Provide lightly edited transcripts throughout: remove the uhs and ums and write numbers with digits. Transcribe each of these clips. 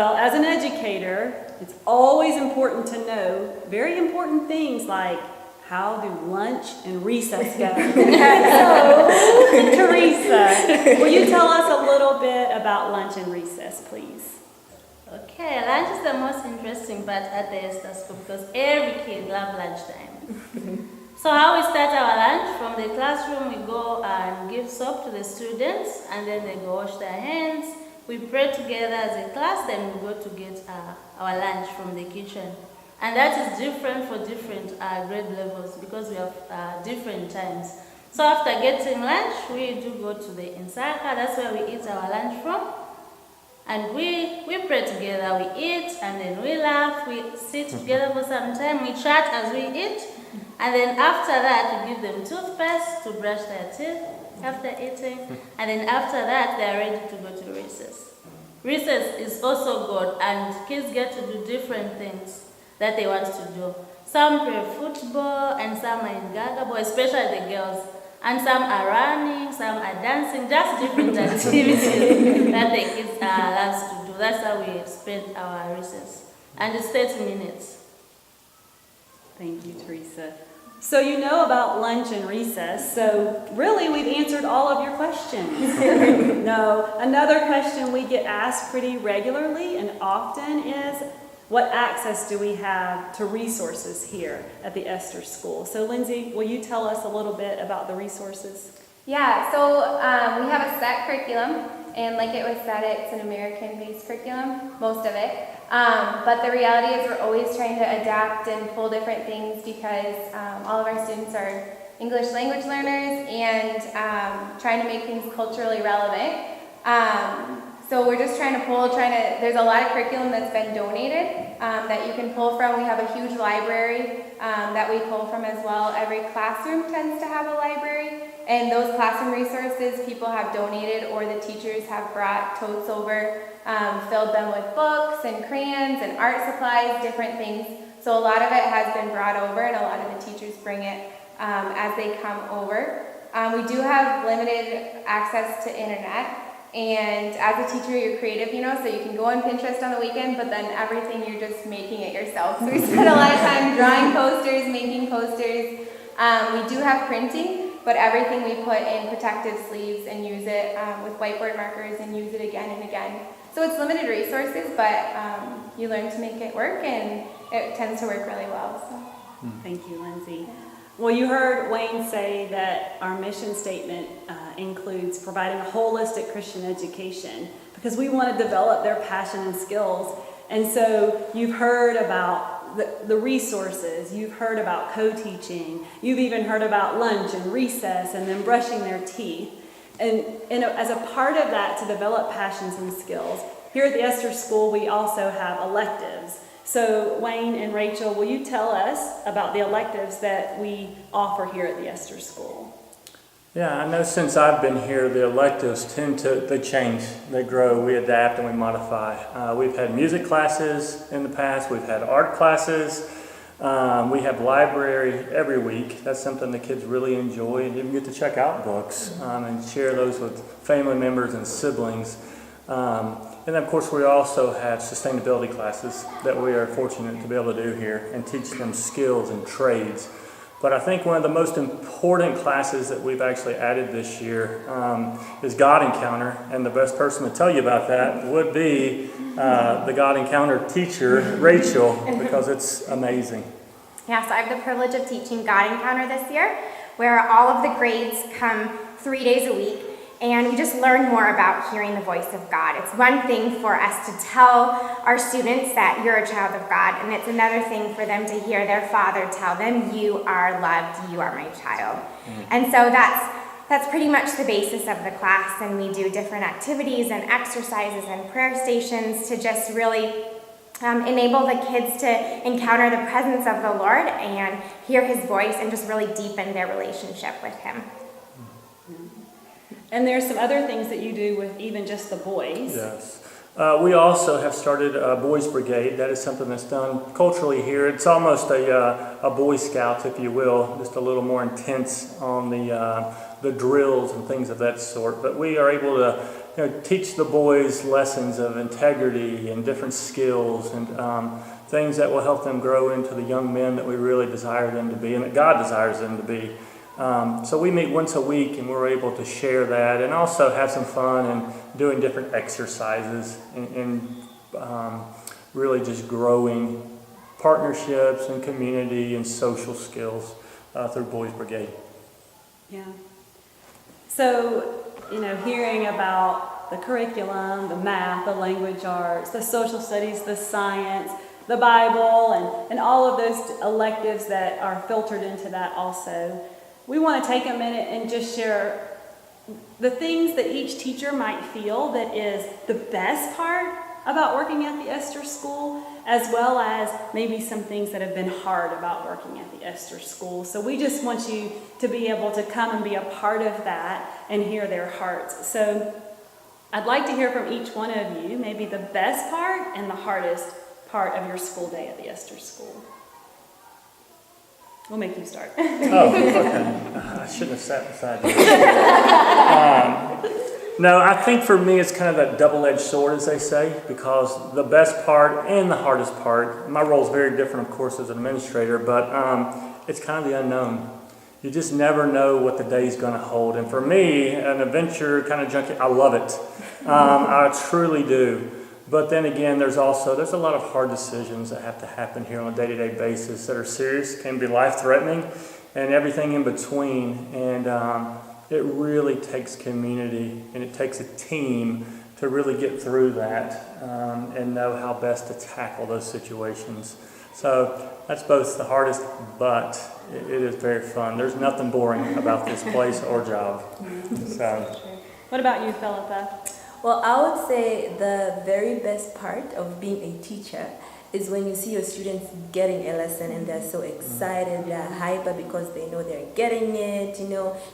Well, as an educator, it's always important to know very important things like how do lunch and recess go? So, Teresa, will you tell us a little bit about lunch and recess, please? Okay, lunch is the most interesting part at the Esther School because every kid loves lunchtime. So how we start our lunch, from the classroom we go and give soap to the students, and then they go wash their hands. We pray together as a class, then we go to get our lunch from the kitchen. And that is different for different grade levels because we have different times. So after getting lunch, we do go to the Insaka, that's where we eat our lunch from. And we pray together, we eat, and then we laugh, we sit together for some time, we chat as we eat. And then after that, we give them toothpaste to brush their teeth after eating. And then after that, they are ready to go to recess. Recess is also good, and kids get to do different things that they want to do. Some play football, and some are in gaga, especially the girls. And some are running, some are dancing, just different activities that the kids love to do. That's how we spend our recess. And it's 30 minutes. Thank you, Teresa. So you know about lunch and recess, so really we've answered all of your questions. No, another question we get asked pretty regularly and often is, what access do we have to resources here at the Esther School? So Lindsay, will you tell us a little bit about the resources? Yeah, so we have a set curriculum, and like it was said, it's an American-based curriculum, most of it. But the reality is we're always trying to adapt and pull different things because all of our students are English language learners and trying to make things culturally relevant. So we're just trying to there's a lot of curriculum that's been donated that you can pull from. We have a huge library that we pull from as well. Every classroom tends to have a library, and those classroom resources people have donated or the teachers have brought totes over, filled them with books and crayons and art supplies, different things. So a lot of it has been brought over, and a lot of the teachers bring it as they come over. We do have limited access to internet. And as a teacher, you're creative, so you can go on Pinterest on the weekend, but then everything you're just making it yourself. So we spend a lot of time drawing posters, making posters. We do have printing, but everything we put in protective sleeves and use it with whiteboard markers and use it again and again. So it's limited resources, but you learn to make it work, and it tends to work really well. So. Thank you, Lindsay. Well, you heard Wayne say that our mission statement includes providing a holistic Christian education because we want to develop their passion and skills. And so you've heard about the resources, you've heard about co-teaching, you've even heard about lunch and recess and then brushing their teeth. And as a part of that, to develop passions and skills, here at the Esther School, we also have electives. So Wayne and Rachel, will you tell us about the electives that we offer here at the Esther School? Yeah, I know since I've been here, the electives they change, they grow, we adapt and we modify. We've had music classes in the past, we've had art classes, we have library every week. That's something the kids really enjoy, and even get to check out books and share those with family members and siblings. And then, of course, we also have sustainability classes that we are fortunate to be able to do here and teach them skills and trades. But I think one of the most important classes that we've actually added this year is God Encounter. And the best person to tell you about that would be the God Encounter teacher, Rachel, because it's amazing. Yeah, so I have the privilege of teaching God Encounter this year, where all of the grades come 3 days a week. And we just learn more about hearing the voice of God. It's one thing for us to tell our students that you're a child of God, and it's another thing for them to hear their father tell them, you are loved, you are my child. And so that's pretty much the basis of the class, and we do different activities and exercises and prayer stations to just really enable the kids to encounter the presence of the Lord and hear his voice and just really deepen their relationship with him. And there's some other things that you do with even just the boys. Yes. We also have started a Boys Brigade. That is something that's done culturally here. It's almost a Boy Scout, if you will, just a little more intense on the drills and things of that sort. But we are able to teach the boys lessons of integrity and different skills and things that will help them grow into the young men that we really desire them to be and that God desires them to be. So we meet once a week and we're able to share that and also have some fun and doing different exercises and really just growing partnerships and community and social skills through Boys Brigade. Yeah. So, hearing about the curriculum, the math, the language arts, the social studies, the science, the Bible, and all of those electives that are filtered into that also, we want to take a minute and just share the things that each teacher might feel that is the best part about working at the Esther School, as well as maybe some things that have been hard about working at the Esther School. So we just want you to be able to come and be a part of that and hear their hearts. So I'd like to hear from each one of you, maybe the best part and the hardest part of your school day at the Esther School. We'll make you start. Oh, okay. I shouldn't have sat beside you. No, I think for me it's kind of that double-edged sword, as they say, because the best part and the hardest part, my role is very different, of course, as an administrator, but it's kind of the unknown. You just never know what the day is going to hold. And for me, an adventure kind of junkie, I love it. I truly do. But then again, there's a lot of hard decisions that have to happen here on a day-to-day basis that are serious, can be life-threatening, and everything in between. And it really takes community and it takes a team to really get through that and know how best to tackle those situations. So that's both the hardest, but it is very fun. There's nothing boring about this place or job. So, What about you, Philippa? Well, I would say the very best part of being a teacher is when you see your students getting a lesson and they're so excited, they're hyper because they know they're getting it,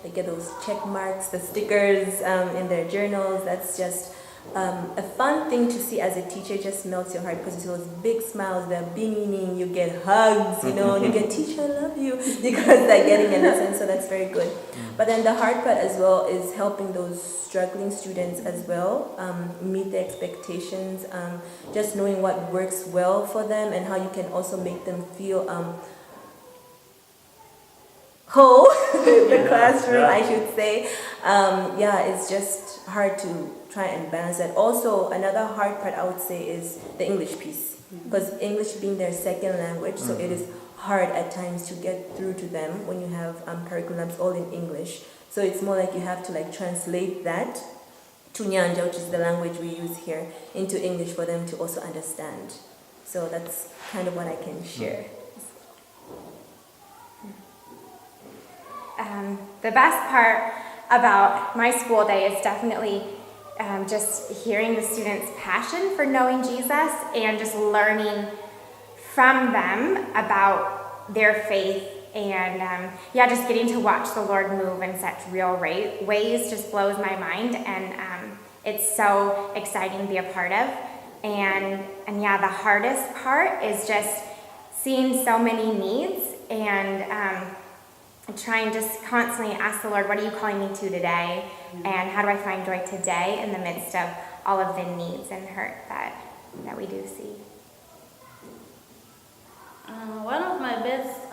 they get those check marks, the stickers in their journals. That's just a fun thing to see as a teacher. It just melts your heart because you see those big smiles, they're beaming, you get hugs, and you get, teacher, I love you, because they're getting a lesson, so that's very good. But then the hard part as well is helping those struggling students as well meet their expectations, just knowing what works well for them and how you can also make them feel whole in the classroom, I should say. It's just hard to try and balance that. Also, another hard part I would say is the English piece, because English being their second language, so it is hard at times to get through to them when you have curriculums all in English. So it's more like you have to translate that to Nyanja, which is the language we use here, into English for them to also understand. So that's kind of what I can share. The best part about my school day is definitely just hearing the students' passion for knowing Jesus and just learning from them about their faith and just getting to watch the Lord move in such real ways just blows my mind, and it's so exciting to be a part of. And the hardest part is just seeing so many needs and trying just constantly ask the Lord, what are you calling me to today? And how do I find joy today in the midst of all of the needs and hurt that we do see? One of my best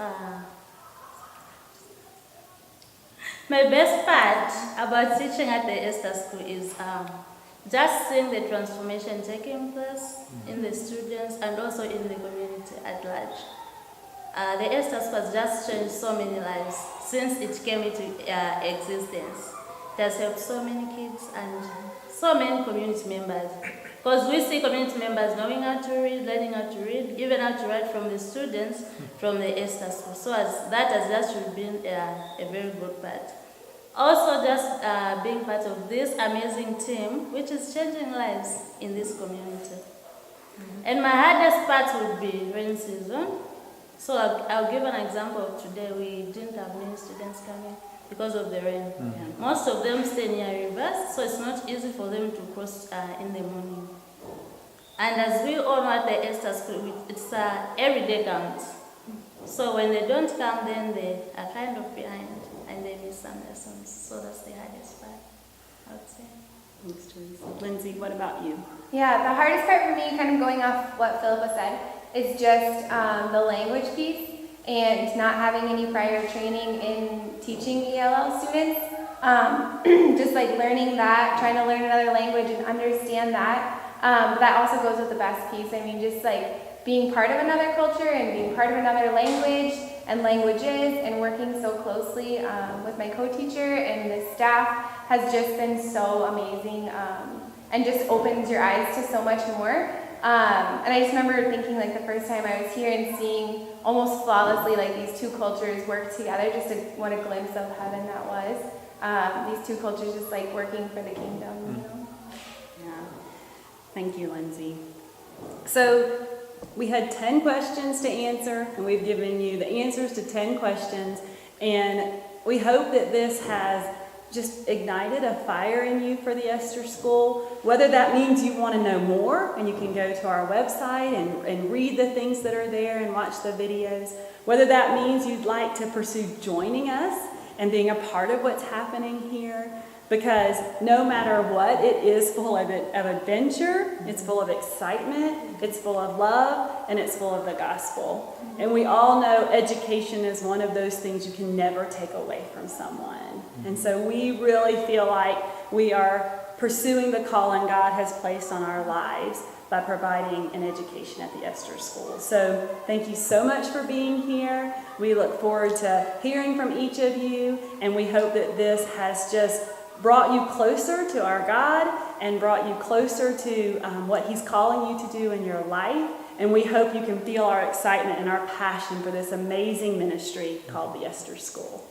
part about teaching at the Esther School is just seeing the transformation taking place in the students and also in the community at large. The Esther School has just changed so many lives since it came into existence. It has helped so many kids and so many community members. Because we see community members knowing how to read, learning how to read, even how to write from the students from the Esther School. So that has just been a very good part. Also just being part of this amazing team, which is changing lives in this community. And my hardest part would be rain season. So I'll give an example of today. We didn't have many students coming because of the rain. Most of them stay near rivers, so it's not easy for them to cross in the morning. And as we all know at the Esther School, it's every day counts. So when they don't come, then they are kind of behind and they miss some lessons. So that's the hardest part, I would say. Thanks, Teresa. Lindsay, what about you? Yeah, the hardest part for me, kind of going off what Philippa said, is just the language piece and not having any prior training in teaching ELL students. Just like learning that, trying to learn another language and understand that. But that also goes with the best piece. I mean, just like being part of another culture and being part of another language and languages and working so closely with my co-teacher and the staff has just been so amazing and just opens your eyes to so much more. And I just remember thinking like the first time I was here and seeing almost flawlessly like these two cultures work together, just what a glimpse of heaven that was. These two cultures just like working for the kingdom, you know? Yeah. Thank you, Lindsay. So we had 10 questions to answer, and we've given you the answers to 10 questions, and we hope that this has just ignited a fire in you for the Esther School, whether that means you want to know more and you can go to our website and read the things that are there and watch the videos, whether that means you'd like to pursue joining us and being a part of what's happening here, because no matter what, it is full of adventure, it's full of excitement, it's full of love, and it's full of the gospel. And we all know education is one of those things you can never take away from someone. And so we really feel like we are pursuing the calling God has placed on our lives by providing an education at the Esther School. So thank you so much for being here. We look forward to hearing from each of you, and we hope that this has just brought you closer to our God and brought you closer to what He's calling you to do in your life. And we hope you can feel our excitement and our passion for this amazing ministry called the Esther School.